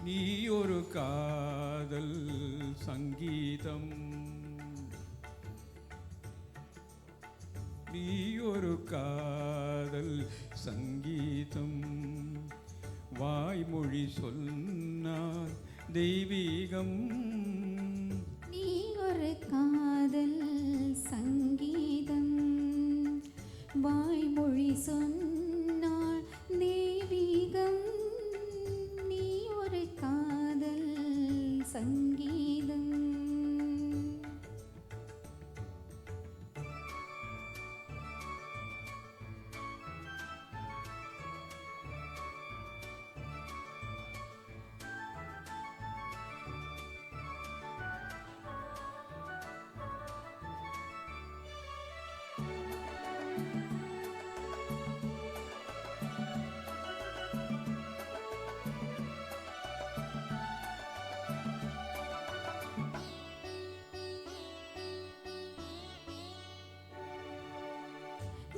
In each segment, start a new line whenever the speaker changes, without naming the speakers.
நீ ஒரு காதல் சங்கீதம், நீ ஒரு காதல் சங்கீதம், வாய்மொழி சொன்னால் தெய்வீகம்.
நீ ஒரு காதல் சங்கீதம், வாய்மொழி சொன்னால் தெய்வீகம். நீ ஒரு காதல் சங்கீதம்.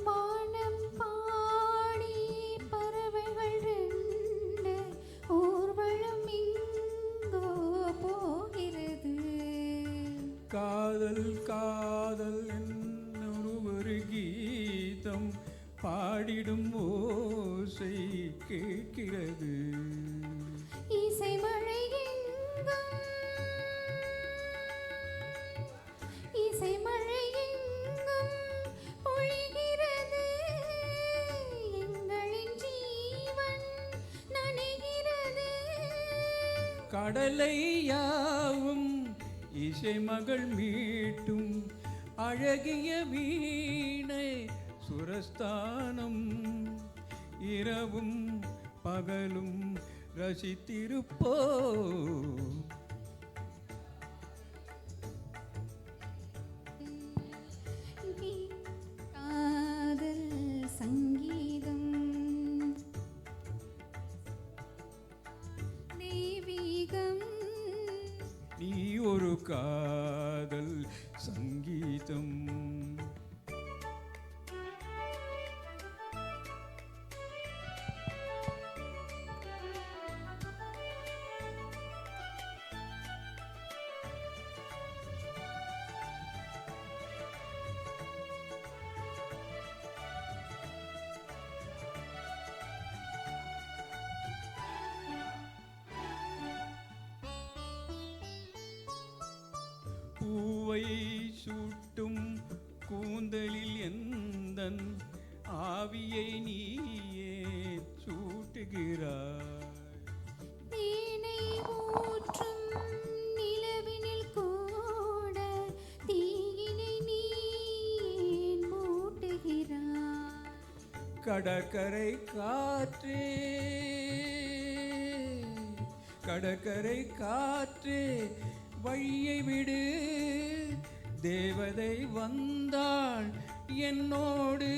வானம் பாடி பறவைகள் ரெண்டு, ஊர்வலம் இங்கோ போகிறது.
காதல் காதல் என்னொரு ஒரு கீதம் பாடிடும் ஓசை கேட்கிறது.
இசை மழை எங்கும், இசை மழை எங்கும் பொழிகிறது. எங்களின் ஜீவன் நனைகிறது.
கடலை யாவும் இசை மகள் மீட்டும் அழகிய வீணை சுரஸ்தானம். இரவும் பகலும் ரசித்திருப்போ.
நீ காதல் சங்கீதம், தெய்வீகம்.
நீ ஒரு காதல் சங்கீதம். பூவை சூட்டும் கூந்தலில் எந்தன் ஆவியை நீயே சூட்டுகிறாய்.
தேனை ஊற்றும் நிலவினில் கூட தீயினை நீ ஏன் மூட்டுகிறாய்.
கடற்கரை காற்றே, கடற்கரை காற்றே வழியை விடு. தேவதை வந்தாள் என்னோடு.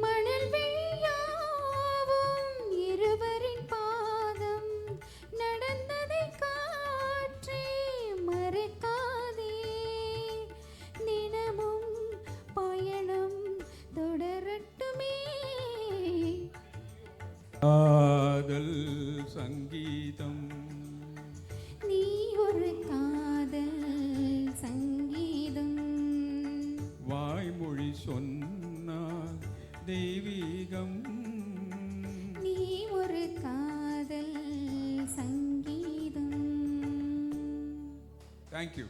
மணல் வெளியாவும் இருவரின் பாதம், நடந்ததை காற்றே மறக்காதே. தினமும் பயணம் தொடரட்டுமே.
காதல் சங்கீதம்,
நீ ஒரு காதல் சங்கீதம்,
வாய்மொழி சொன்னால் தெய்வீகம்.
நீ ஒரு காதல் சங்கீதம்.
Thank you.